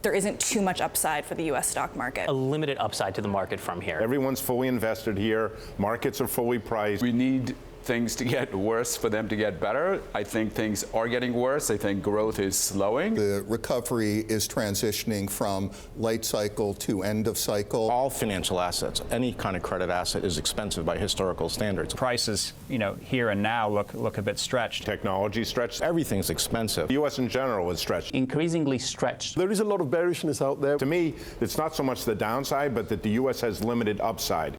there isn't too much upside for the U.S. stock market? A limited upside to the market from here. Everyone's fully invested here. Markets are fully priced. We need things to get worse for them to get better. I think things are getting worse. I think growth is slowing. The recovery is transitioning from late cycle to end of cycle. All financial assets, any kind of credit asset, is expensive by historical standards. Prices, here and now look a bit stretched. Technology stretched. Everything's expensive. The U.S. in general is stretched. Increasingly stretched. There is a lot of bearishness out there. To me, it's not so much the downside, but that the U.S. has limited upside.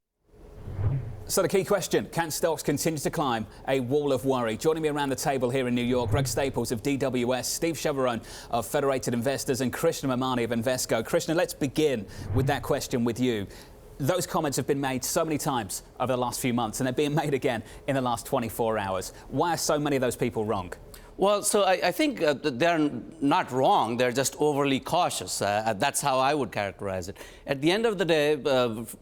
So the key question, can stocks continue to climb a wall of worry? Joining me around the table here in New York, Greg Staples of DWS, Steve Chiavarone of Federated Investors, and Krishna Memani of Invesco. Krishna, let's begin with that question with you. Those comments have been made so many times over the last few months, and they're being made again in the last 24 hours. Why are so many of those people wrong? Well, so I think they're not wrong. They're just overly cautious. That's how I would characterize it. At the end of the day,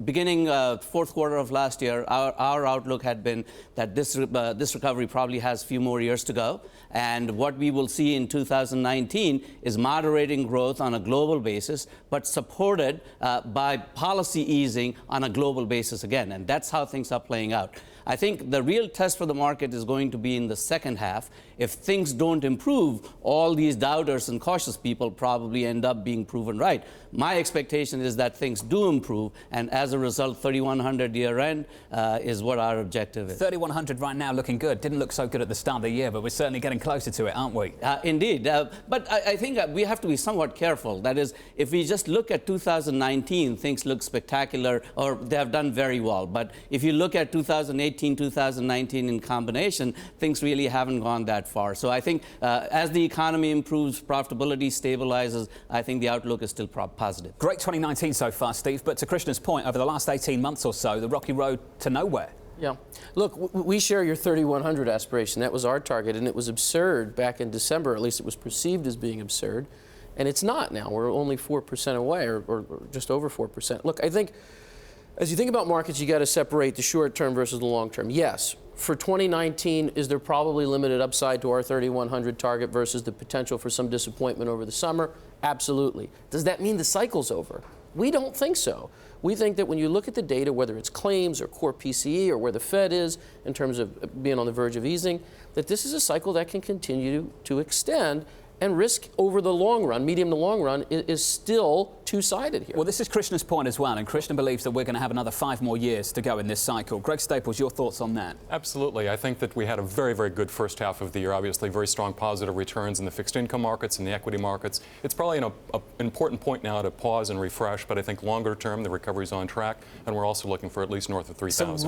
beginning fourth quarter of last year, our outlook had been that this recovery probably has a few more years to go. And what we will see in 2019 is moderating growth on a global basis, but supported by policy easing on a global basis again. And that's how things are playing out. I think the real test for the market is going to be in the second half. If things don't improve, all these doubters and cautious people probably end up being proven right. My expectation is that things do improve, and as a result, 3,100 year-end is what our objective is. 3,100 right now looking good. Didn't look so good at the start of the year, but we're certainly getting closer to it, aren't we? Indeed. But I think we have to be somewhat careful. That is, if we just look at 2019, things look spectacular, or they have done very well. But if you look at 2018, 2019 in combination, things really haven't gone that far. So I think as the economy improves, profitability stabilizes, I think the outlook is still positive. Great 2019 so far, Steve, but to Krishna's point, over the last 18 months or so, the rocky road to nowhere. Yeah. Look, we share your 3,100 aspiration. That was our target, and it was absurd back in December. At least it was perceived as being absurd. And it's not now. We're only 4% away, or just over 4%. Look, I think as you think about markets, you got to separate the short term versus the long term. Yes, for 2019, is there probably limited upside to our 3,100 target versus the potential for some disappointment over the summer? Absolutely. Does that mean the cycle's over? We don't think so. We think that when you look at the data, whether it's claims or core PCE or where the Fed is in terms of being on the verge of easing, that this is a cycle that can continue to extend, and risk over the long run, medium to long run, is still two-sided here. Well, this is Krishna's point as well, and Krishna believes that we're going to have another 5 more years to go in this cycle. Greg Staples, your thoughts on that? Absolutely. I think that we had a very, very good first half of the year. Obviously, very strong positive returns in the fixed income markets and the equity markets. It's probably an important point now to pause and refresh, but I think longer term, the recovery's on track, and we're also looking for at least north of 3,000.